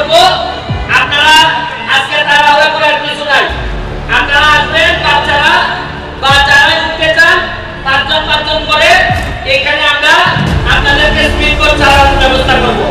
করব আপনারা আজকে তাড়াহুড়া করে আর কিছু নাই, আপনারা আসবেন বাচ্চারা বা যারা উঠতে চান পাঁচজন পাঁচজন করে এখানে আমরা আপনাদেরকে স্পিড কোচ চালানোর ব্যবস্থা করব।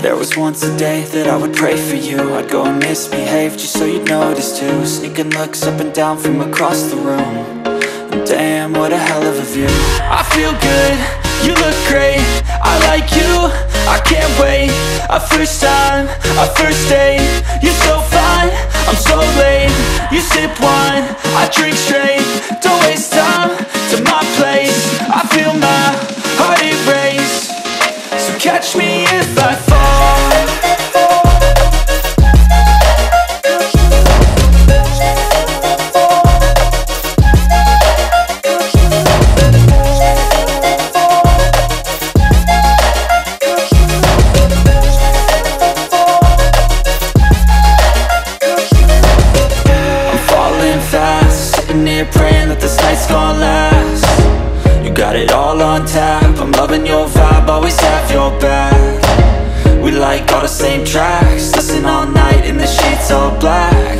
There was once a day that I would pray for you. I'd go and misbehave just so you'd notice too. Sneaking looks up and down from across the room. And damn, what a hell of a view. I feel good, you look great, I like you, I can't wait. A first time, a first date. You're so fine, I'm so late. You sip wine, I drink straight. Don't waste time to my place. I feel my heart erase. So catch me if I fall. Praying that this night's gonna last. You got it all on tap, I'm loving your vibe, always have your back. We like all the same tracks, listen all night in the sheets all black.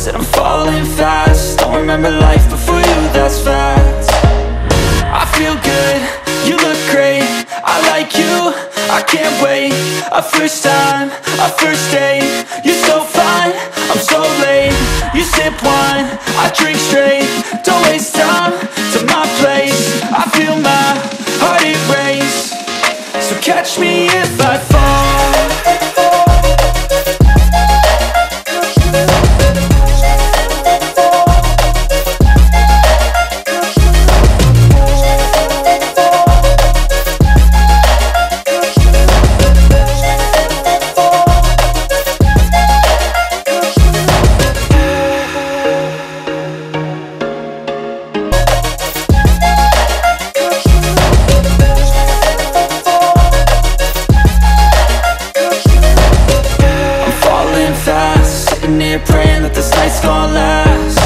Said I'm falling fast, don't remember life before you, that's fact. I feel good, you look great, I like you, I can't wait. A first time, a first date. You're so fine, I'm so late. You sip wine, I drink straight. Don't waste time to my place. I feel my heart erase. So catch me if I fall. Praying that this night's gonna last.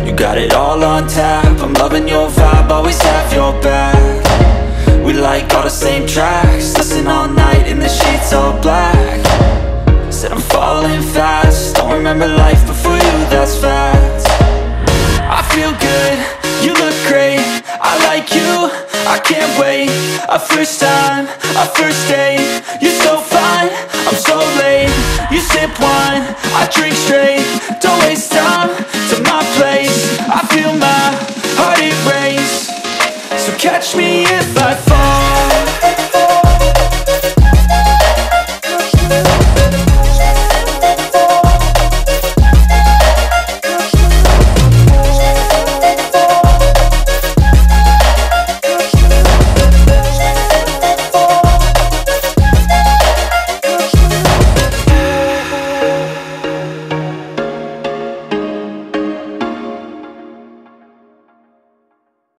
You got it all on tap, I'm loving your vibe, always have your back. We like all the same tracks, listen all night in the sheets all black. Said I'm falling fast, don't remember life before you, that's fact. I feel good, you look great, I like you, I can't wait. A first time, a first date. You're so fine, I'm so late. You sip wine, I drink straight. Don't waste time to my place. I feel my heart erase. So catch me if I fall.